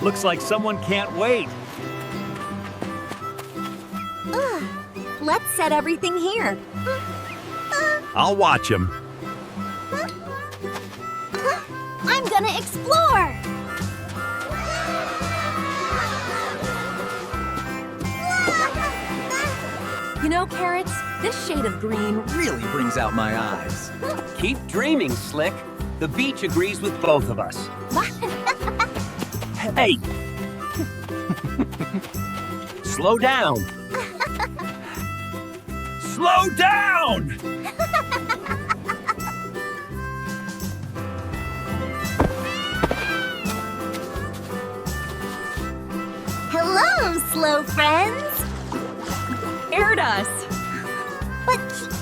Looks like someone can't wait. Let's set everything here. I'll watch him. I'm gonna explore! You know, Carrots, this shade of green Really brings out my eyes. Keep dreaming, Slick. The beach agrees with both of us. Hey! Slow down! Slow down! Hello, slow friends! Aired us.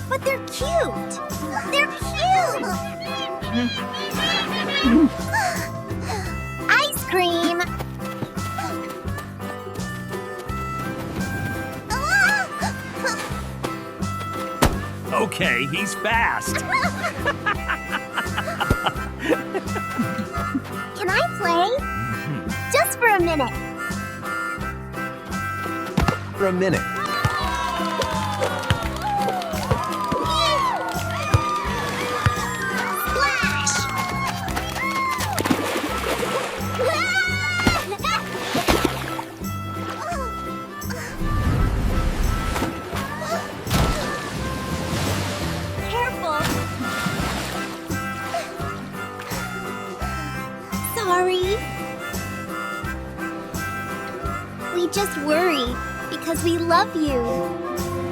But they're cute! They're cute! Ice cream! Okay, he's fast. Can I play? Just for a minute. For a minute. Splash! Careful! Sorry. We just worry because we love you.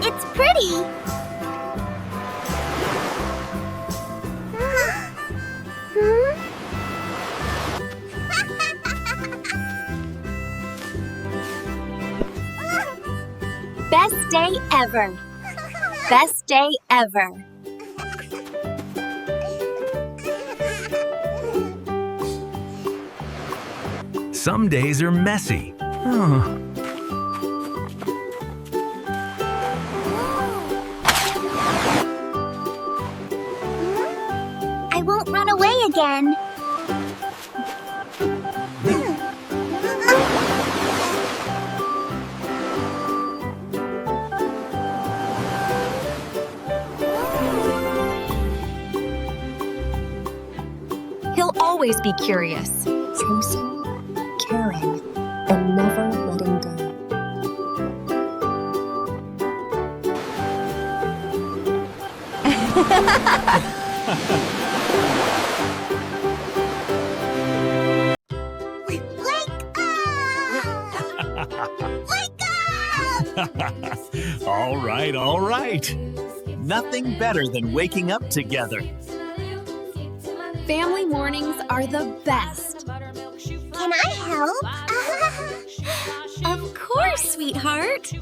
It's pretty. Best day ever. Best day ever. Some days are messy. Oh. I won't run away again. He'll always be curious. Chasing, caring, and never letting go. All right, all right. Nothing better than waking up together. Family mornings are the best. Can I help? Of course, sweetheart.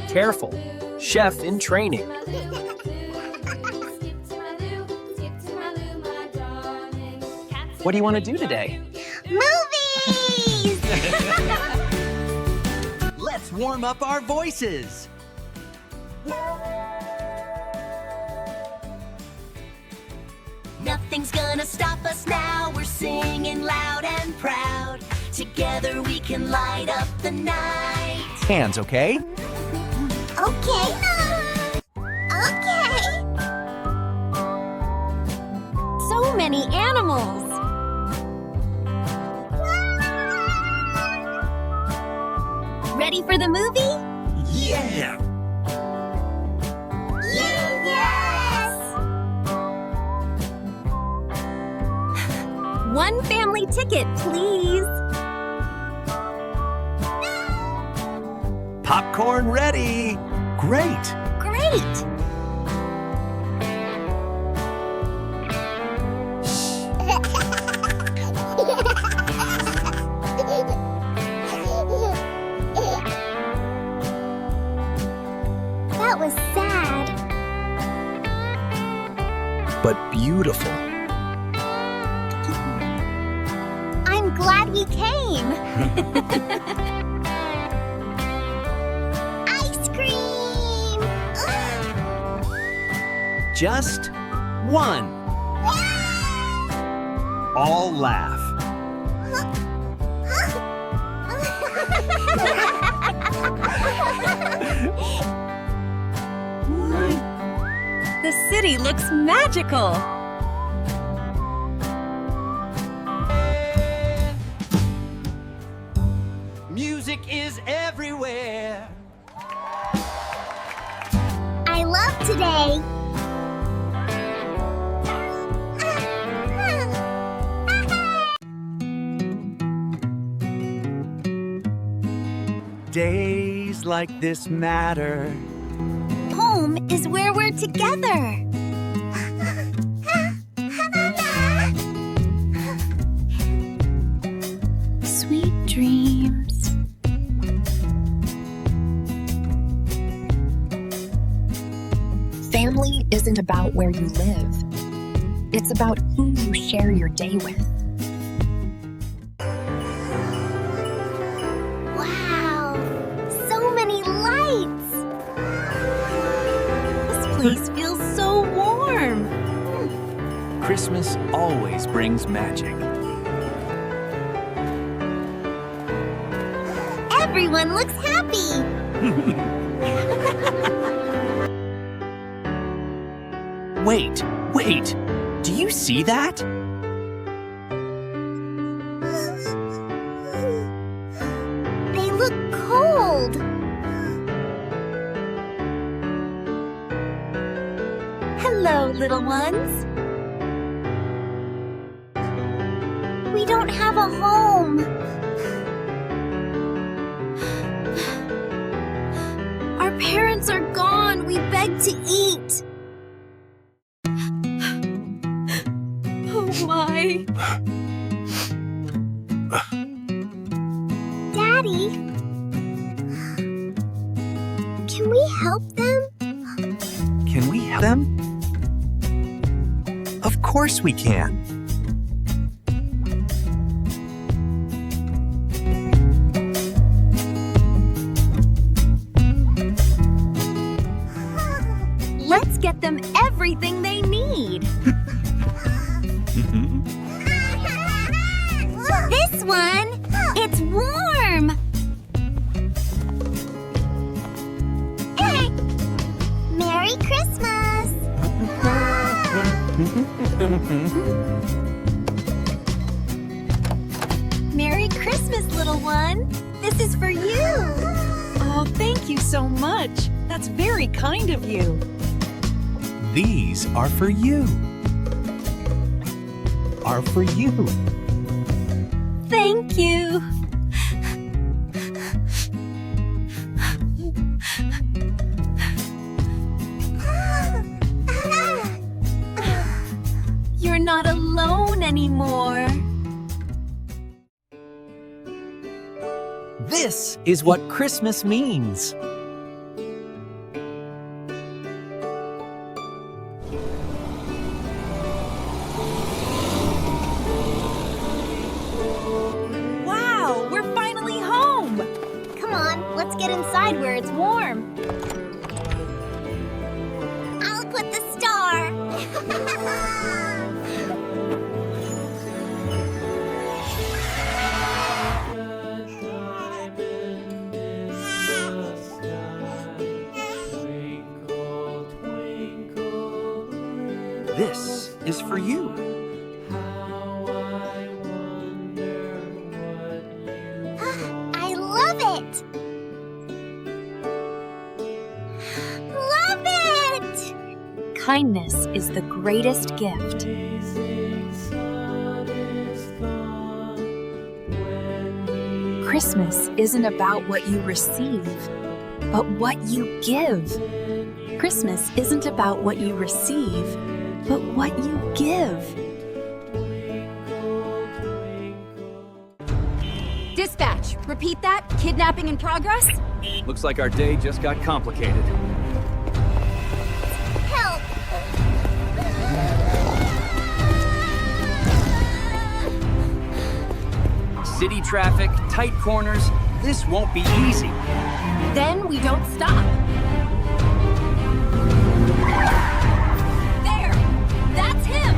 Careful. Chef in training. What do you want to do today? Movies! Let's warm up our voices. Nothing's gonna stop us now. We're singing loud and proud. Together we can light up the night. Hands, okay? Okay. Okay. So many animals. Ready for the movie? Yeah! Yes! One family ticket, please. Popcorn ready! Great! Great! That was sad. But beautiful. I'm glad we came. Ice cream! Just one. Wow! all laugh. The city looks magical. Music is everywhere. I love today. Days like this matter. Home is where we're together. Sweet dreams. Family isn't about where you live. It's about who you share your day with. Wow, so many lights. This place feels so warm. Christmas always brings magic. Everyone looks happy. Wait. Do you see that? They look cold. Hello, little ones. We don't have a home. Our parents are gone. We beg to eat. Oh my. Daddy, can we help them? Can we help them? Of course we can. Let's get them everything they need. This one, it's warm. Merry Christmas. Merry Christmas, little one. This is for you. Oh, thank you so much. That's very kind of you. These are for you. Are for you. Thank you. You're not alone anymore. This is what Christmas means. Wow, we're finally home. Come on, let's get inside where it's warm. I'll put the star. This is for you. I love it. Love it. Kindness is the greatest gift. Christmas isn't about what you receive, but what you give. Christmas isn't about what you receive, but what you give. Dispatch, repeat that. Kidnapping in progress? Looks like our day just got complicated. Help. City traffic, tight corners. This won't be easy. Then we don't stop. There! That's him!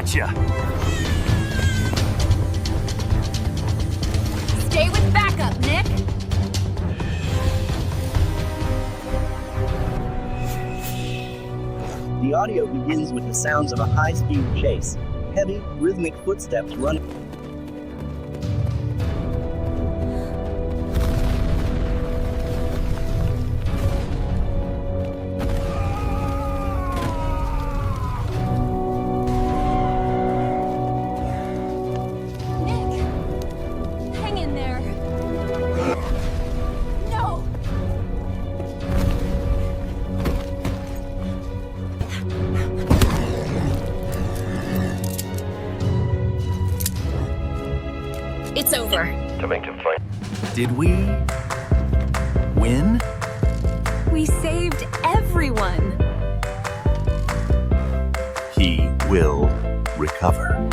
Gotcha. Stay with backup, Nick. The audio begins with the sounds of a high-speed chase. Heavy, rhythmic footsteps running. Nick, hang in there. No. It's over. Did we win? We saved everyone. He will recover.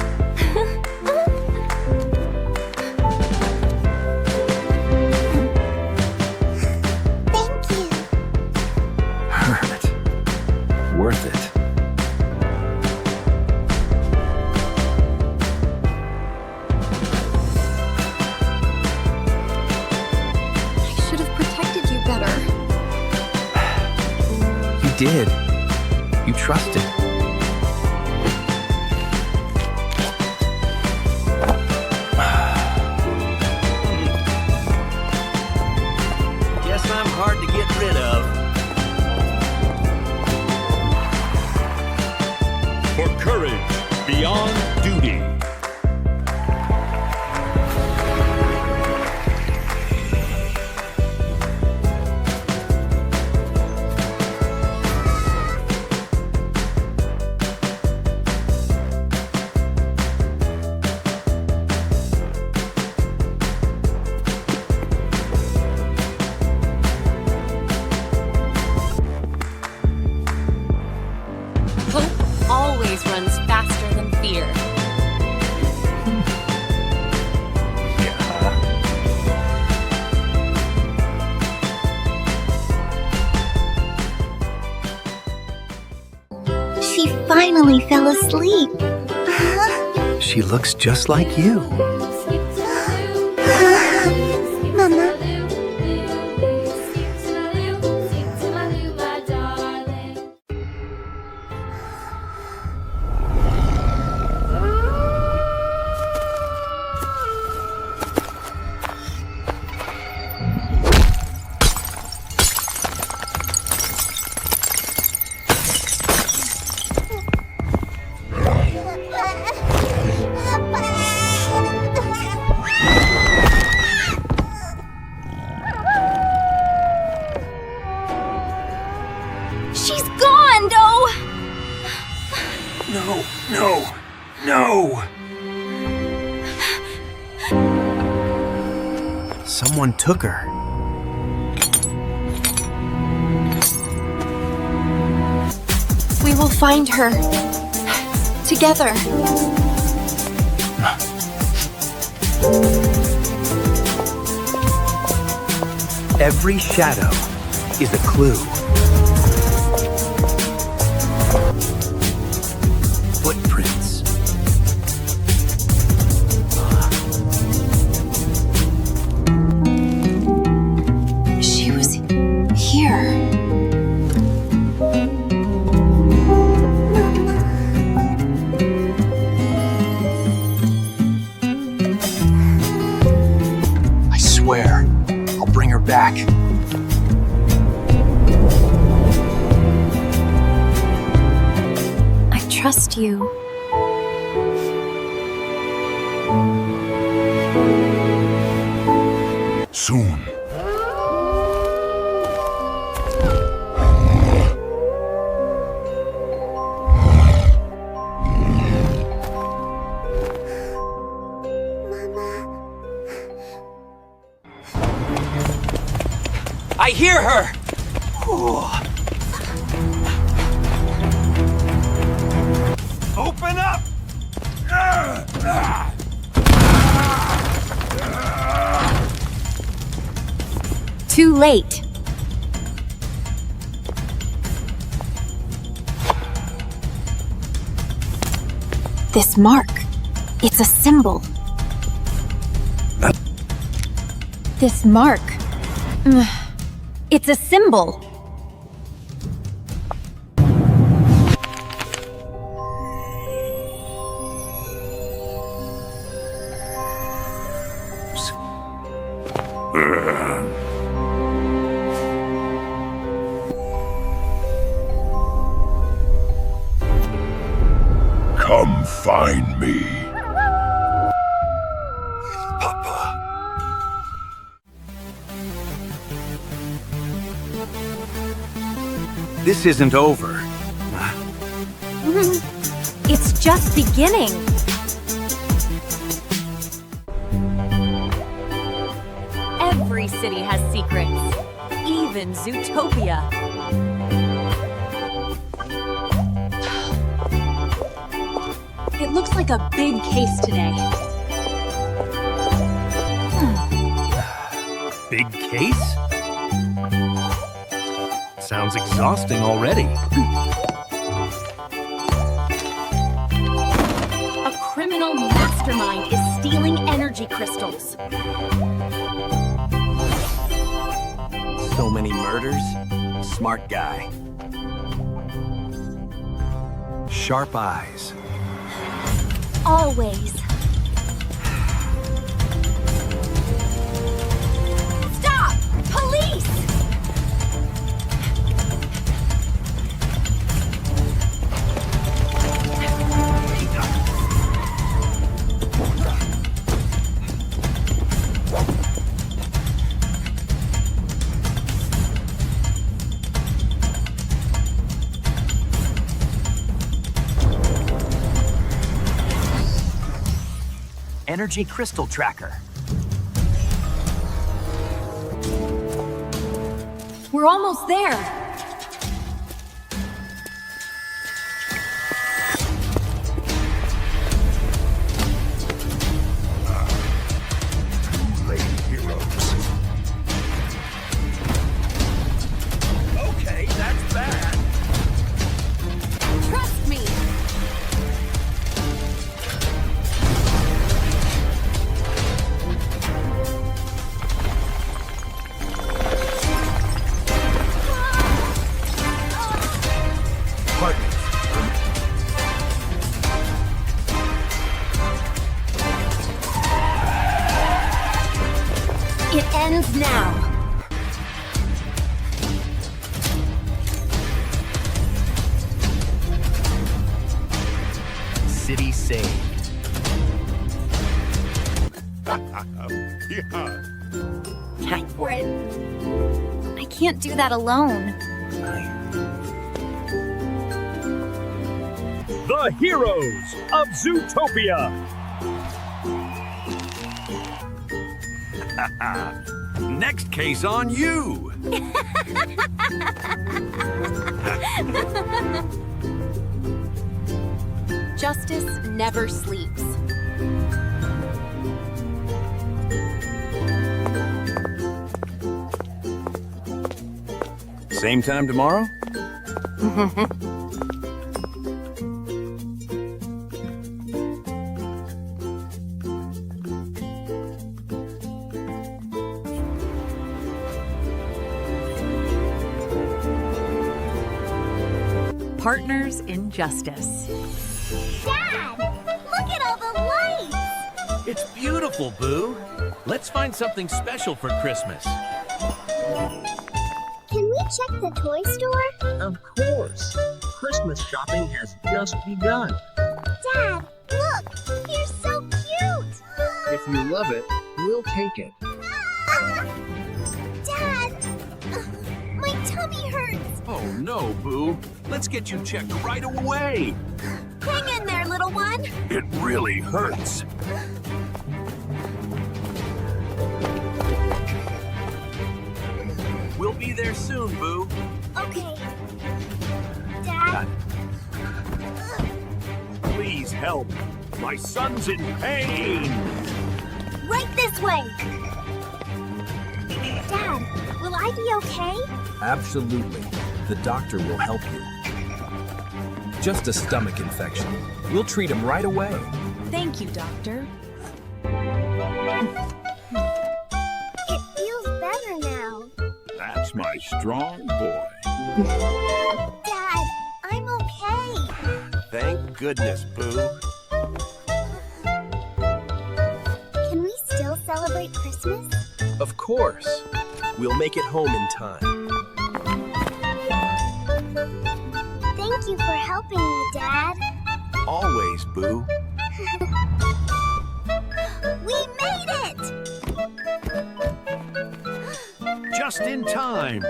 Thank you. Hurt. Worth it. I should have protected you better. You did. You trusted. Guess I'm hard to get rid of. For courage beyond duty. Hope always runs faster than fear. She finally fell asleep. She looks just like you. Mama. She's gone, though. No, no, no! Someone took her. We will find her. Together. Every shadow is a clue. Footprints. She was here. I swear, I'll bring her back. I trust you. Soon. I hear her! Open up! Too late. This mark, it's a symbol. This mark. It's a symbol. Come find me. Papa. This isn't over. It's just beginning. Every city has secrets, even Zootopia. It looks like a big case today. Big case? Sounds exhausting already. A criminal mastermind is stealing energy crystals. So many murders. Smart guy. Sharp eyes. Always. Stop! Police! Energy crystal tracker. We're almost there. Okay, that's bad. Trust me. It ends now. City saved. Yeah. I can't do that alone. The heroes of Zootopia. Next case on you. Justice never sleeps. Same time tomorrow? Partners in Justice. Dad, look at all the lights! It's beautiful, Boo. Let's find something special for Christmas. Can we check the toy store? Of course. Christmas shopping has just begun. Dad, look! You're so cute! If you love it, we'll take it. Dad! My tummy hurts! Oh no, Boo. Let's get you checked right away. Hang in there, little one. It really hurts. We'll be there soon, Boo. Okay. Dad? Please help. My son's in pain. Right this way! Dad, will I be okay? Absolutely. The doctor will help you. Just a stomach infection. We'll treat him right away. Thank you, Doctor. It feels better now. That's my strong boy. Dad, I'm okay. Thank goodness, Boo. Can we still celebrate Christmas? Of course. We'll make it home in time. Thank you for helping me, Dad. Always, Boo. We made it! Just in time.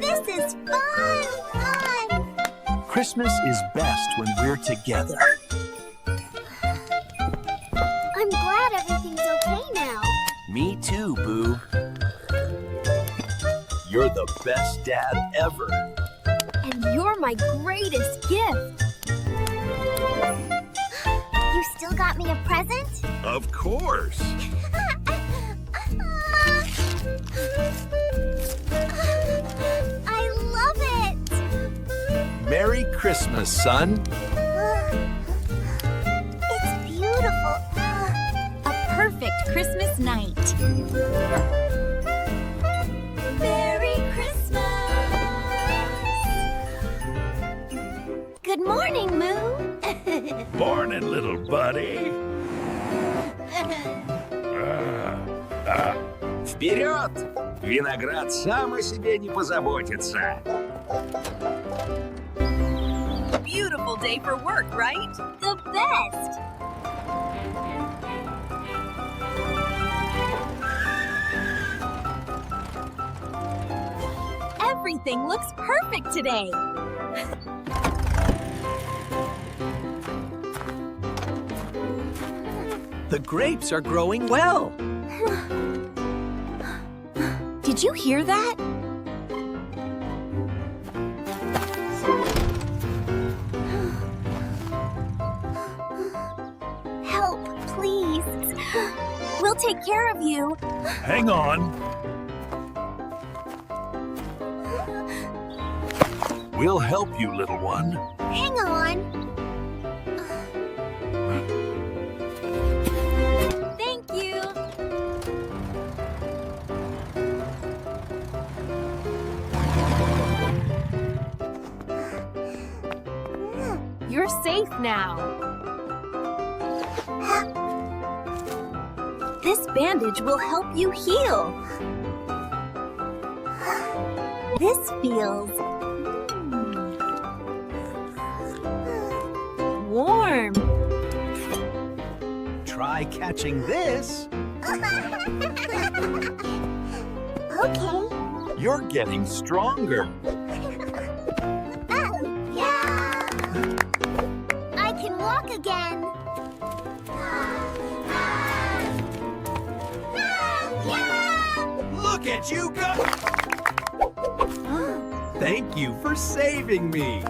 This is fun! Christmas is best when we're together. I'm glad everything's okay now. Me too, Boo. You're the best dad ever. And you're my greatest gift. You still got me a present? Of course. I love it! Merry Christmas, son. It's beautiful. A perfect Christmas night. Merry Christmas! Good morning, Moo. Morning, little buddy. Вперед! Виноград сам о себе не позаботится. Beautiful day for work, right? The best. Everything looks perfect today. The grapes are growing well. Did you hear that? Help, please. We'll take care of you. Hang on. We'll help you, little one. Hang on. Thank you. You're safe now. This bandage will help you heal. This feels Warm. Try catching this. okay. You're getting stronger. Yeah. I can walk again. Look at you go! Thank you for saving me.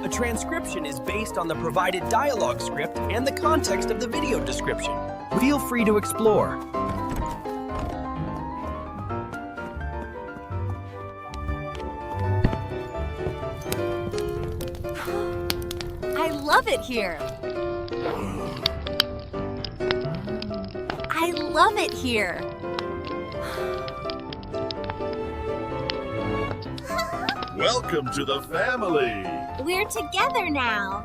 A transcription is based on the provided dialogue script and the context of the video description. Feel free to explore. I love it here. I love it here. Welcome to the family. We're together now.